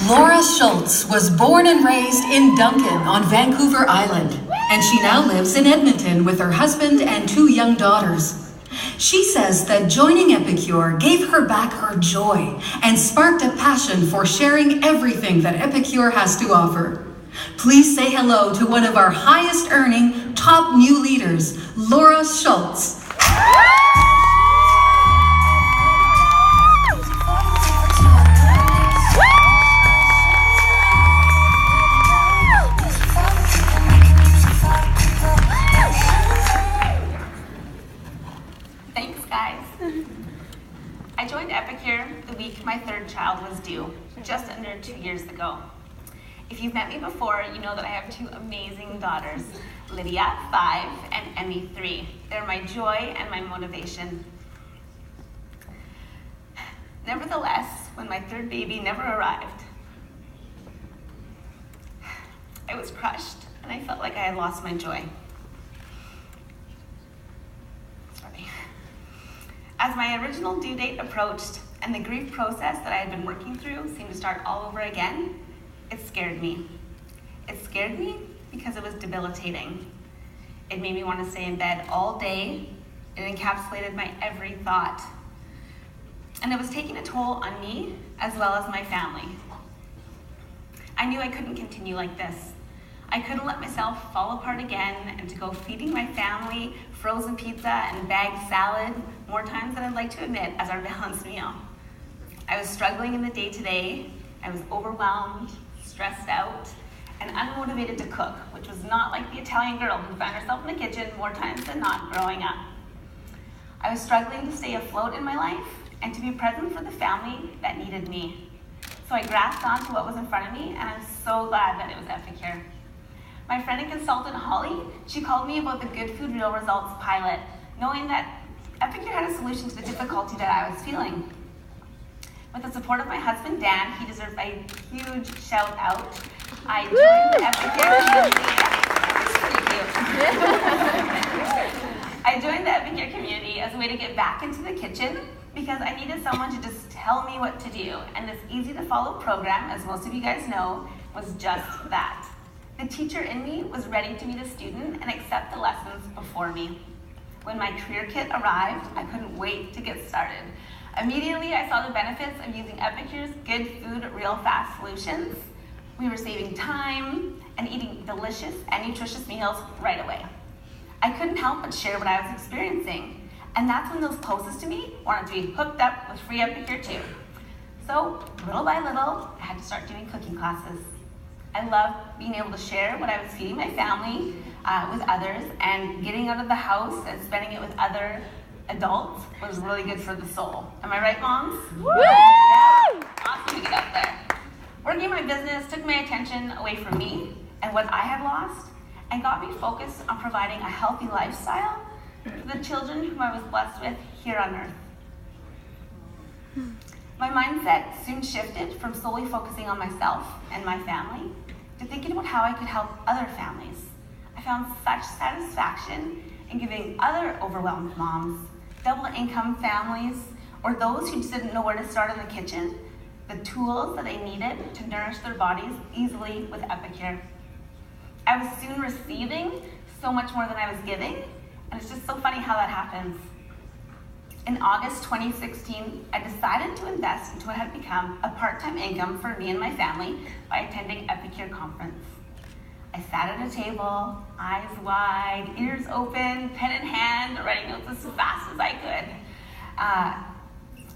Laura Schultz was born and raised in Duncan on Vancouver Island, and she now lives in Edmonton with her husband and 2 young daughters. She says that joining Epicure gave her back her joy and sparked a passion for sharing everything that Epicure has to offer. Please say hello to one of our highest earning, top new leaders, Laura Schultz. I joined Epicure the week my 3rd child was due, just under 2 years ago. If you've met me before, you know that I have 2 amazing daughters, Lydia, 5, and Emmy, 3. They're my joy and my motivation. Nevertheless, when my 3rd baby never arrived, I was crushed and I felt like I had lost my joy. As my original due date approached and the grief process that I had been working through seemed to start all over again, it scared me. It scared me because it was debilitating. It made me want to stay in bed all day. It encapsulated my every thought. And it was taking a toll on me as well as my family. I knew I couldn't continue like this. I couldn't let myself fall apart again and to go feeding my family frozen pizza and bagged salad more times than I'd like to admit as our balanced meal. I was struggling in the day-to-day. I was overwhelmed, stressed out, and unmotivated to cook, which was not like the Italian girl who found herself in the kitchen more times than not growing up. I was struggling to stay afloat in my life and to be present for the family that needed me. So I grasped onto what was in front of me, and I'm so glad that it was Epicure. My friend and consultant, Holly, she called me about the Good Food Real Results pilot, knowing that Epicure had a solution to the difficulty that I was feeling. With the support of my husband, Dan, he deserves a huge shout out. I joined the Epicure community. I joined the Epicure community as a way to get back into the kitchen because I needed someone to just tell me what to do. And this easy to follow program, as most of you guys know, was just that. The teacher in me was ready to be the student and accept the lessons before me. When my career kit arrived, I couldn't wait to get started. Immediately, I saw the benefits of using Epicure's Good Food Real Fast solutions. We were saving time and eating delicious and nutritious meals right away. I couldn't help but share what I was experiencing, and that's when those closest to me wanted to be hooked up with free Epicure too. So, little by little, I had to start doing cooking classes. I loved being able to share what I was feeding my family with others, and getting out of the house and spending it with other adults was really good for the soul. Am I right, moms? Woo! Yeah. Awesome to get out there. Working my business took my attention away from me and what I had lost, and got me focused on providing a healthy lifestyle for the children whom I was blessed with here on earth. My mindset soon shifted from solely focusing on myself and my family to thinking about how I could help other families. I found such satisfaction in giving other overwhelmed moms, double income families, or those who just didn't know where to start in the kitchen, the tools that they needed to nourish their bodies easily with Epicure. I was soon receiving so much more than I was giving, and it's just so funny how that happens. In August 2016, I decided to invest into what had become a part-time income for me and my family by attending Epicure Conference. I sat at a table, eyes wide, ears open, pen in hand, writing notes as fast as I could.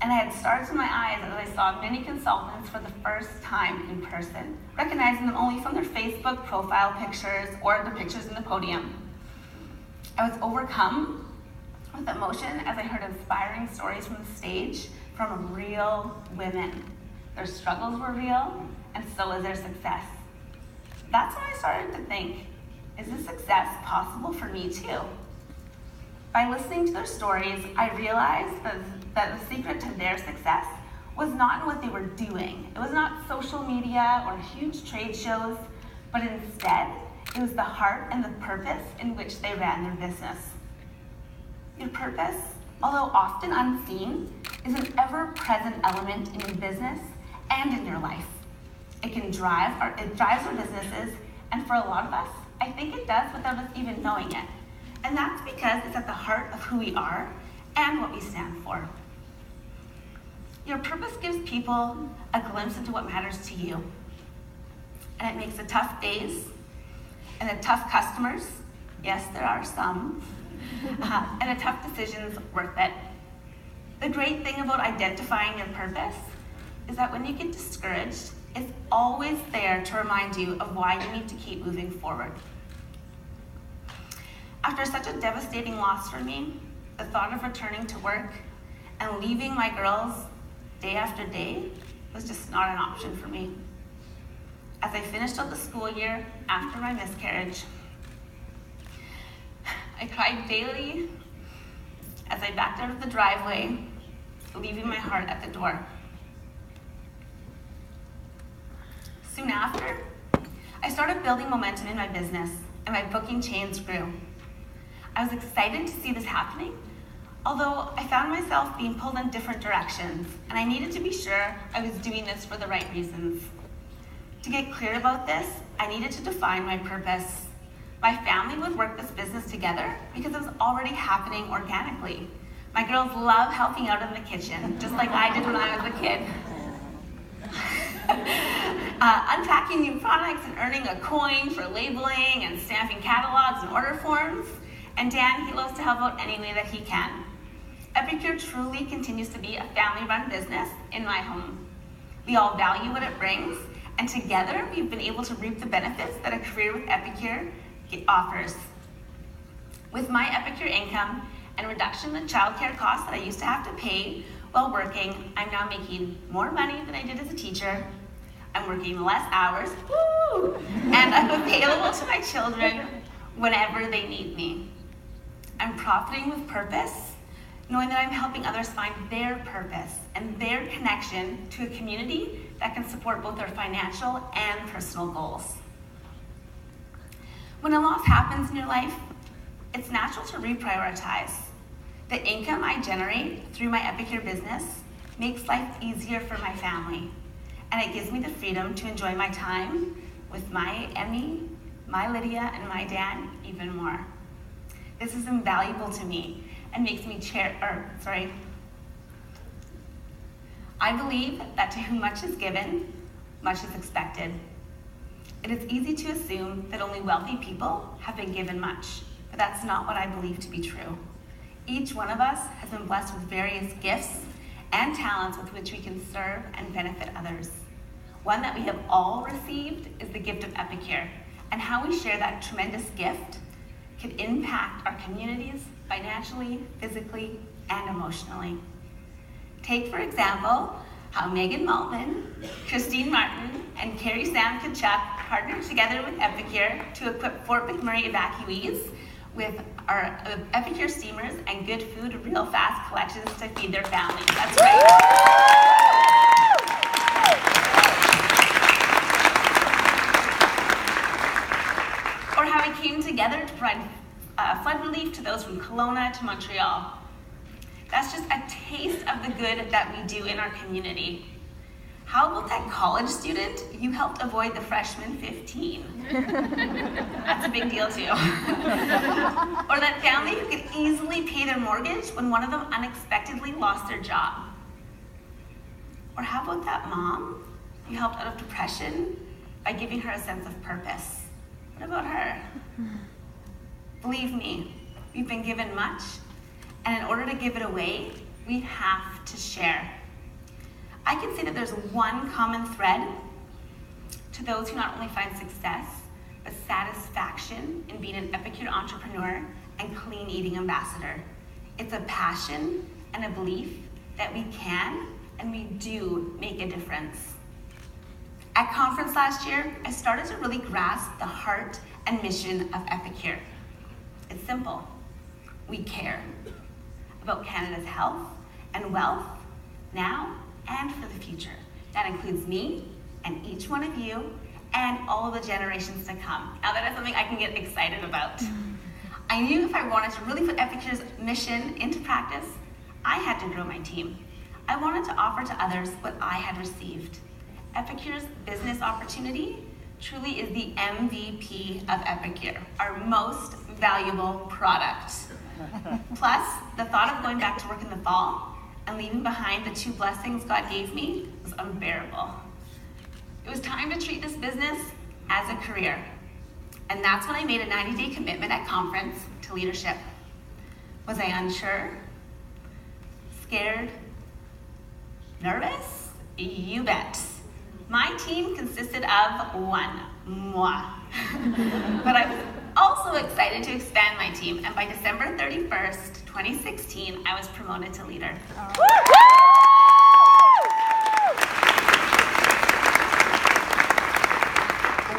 And I had stars in my eyes as I saw many consultants for the first time in person, recognizing them only from their Facebook profile pictures or the pictures in the podium. I was overcome with emotion as I heard inspiring stories from the stage from real women. Their struggles were real, and so was their success. That's when I started to think, is this success possible for me too? By listening to their stories, I realized that the secret to their success was not in what they were doing. It was not social media or huge trade shows, but instead, it was the heart and the purpose in which they ran their business. Your purpose, although often unseen, is an ever-present element in your business and in your life. It drives our businesses, and for a lot of us, I think it does without us even knowing it. And that's because it's at the heart of who we are and what we stand for. Your purpose gives people a glimpse into what matters to you. And it makes the tough days and the tough customers, yes, there are some, and the tough decisions worth it. The great thing about identifying your purpose is that when you get discouraged, it's always there to remind you of why you need to keep moving forward. After such a devastating loss for me, the thought of returning to work and leaving my girls day after day was just not an option for me. As I finished out the school year after my miscarriage, I cried daily as I backed out of the driveway, leaving my heart at the door. Soon after, I started building momentum in my business, and my booking chains grew. I was excited to see this happening, although I found myself being pulled in different directions, and I needed to be sure I was doing this for the right reasons. To get clear about this, I needed to define my purpose. My family would work this business together because it was already happening organically. My girls love helping out in the kitchen, just like I did when I was a kid. Unpacking new products and earning a coin for labeling and stamping catalogs and order forms. And Dan, he loves to help out any way that he can. Epicure truly continues to be a family-run business in my home. We all value what it brings, and together we've been able to reap the benefits that a career with Epicure offers. With my Epicure income and reduction in childcare costs that I used to have to pay while working, I'm now making more money than I did as a teacher. I'm working less hours, woo! And I'm available to my children whenever they need me. I'm profiting with purpose, knowing that I'm helping others find their purpose and their connection to a community that can support both their financial and personal goals. When a loss happens in your life, it's natural to reprioritize. The income I generate through my Epicure business makes life easier for my family, and it gives me the freedom to enjoy my time with my Emmy, my Lydia, and my Dan even more. This is invaluable to me and makes me I believe that to whom much is given, much is expected. It is easy to assume that only wealthy people have been given much, but that's not what I believe to be true. Each one of us has been blessed with various gifts and talents with which we can serve and benefit others. One that we have all received is the gift of Epicure, and how we share that tremendous gift could impact our communities financially, physically, and emotionally. Take, for example, how Megan Maltman, Christine Martin, and Carrie Sam Kachuk partnered together with Epicure to equip Fort McMurray evacuees with our Epicure steamers and good food real fast collections to feed their families. That's right. Or how we came together to provide flood relief to those from Kelowna to Montreal. That's just a taste of the good that we do in our community. How about that college student you helped avoid the freshman 15? That's a big deal too. Or that family who could easily pay their mortgage when one of them unexpectedly lost their job. Or how about that mom you helped out of depression by giving her a sense of purpose? What about her? Believe me, we've been given much, and in order to give it away, we have to share. I can say that there's one common thread to those who not only find success, but satisfaction in being an Epicure entrepreneur and clean eating ambassador. It's a passion and a belief that we can and we do make a difference. At conference last year, I started to really grasp the heart and mission of Epicure. It's simple. We care about Canada's health and wealth now and for the future. That includes me and each one of you and all the generations to come. Now that is something I can get excited about. I knew if I wanted to really put Epicure's mission into practice, I had to grow my team. I wanted to offer to others what I had received. Epicure's business opportunity truly is the MVP of Epicure, our most valuable product. Plus, the thought of going back to work in the fall and leaving behind the 2 blessings God gave me was unbearable. It was time to treat this business as a career. And that's when I made a 90-day commitment at conference to leadership. Was I unsure? Scared? Nervous? You bet. My team consisted of 1, moi. But I was also excited to expand my team, and by December 31st, 2016, I was promoted to leader.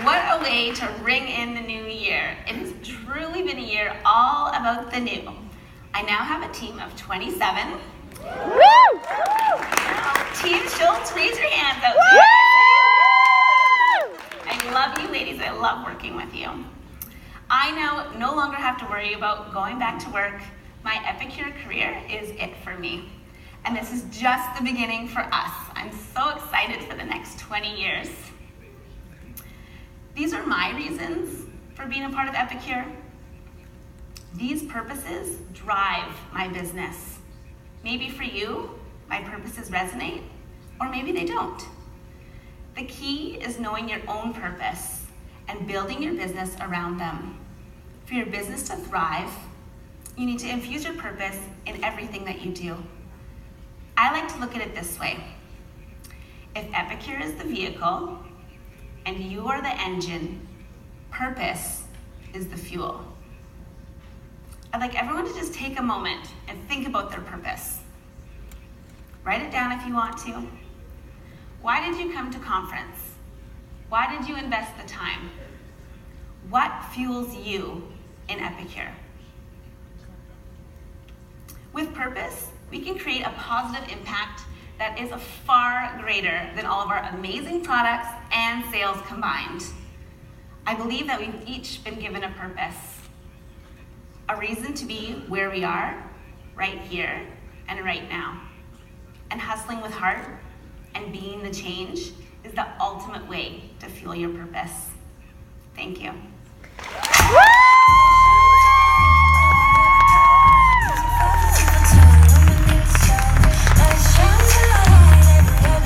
What a way to ring in the new year. It has truly been a year all about the new. I now have a team of 27. Team Schultz, raise your hands out there. I love you ladies, I love working with you. I now no longer have to worry about going back to work. My Epicure career is it for me. And this is just the beginning for us. I'm so excited for the next 20 years. These are my reasons for being a part of Epicure. These purposes drive my business. Maybe for you, my purposes resonate, or maybe they don't. The key is knowing your own purpose and building your business around them. For your business to thrive, you need to infuse your purpose in everything that you do. I like to look at it this way. If Epicure is the vehicle and you are the engine, purpose is the fuel. I'd like everyone to just take a moment and think about their purpose. Write it down if you want to. Why did you come to conference? Why did you invest the time? What fuels you in Epicure? With purpose, we can create a positive impact that is far greater than all of our amazing products and sales combined. I believe that we've each been given a purpose, a reason to be where we are, right here and right now. And hustling with heart and being the change is the ultimate way to fuel your purpose. Thank you.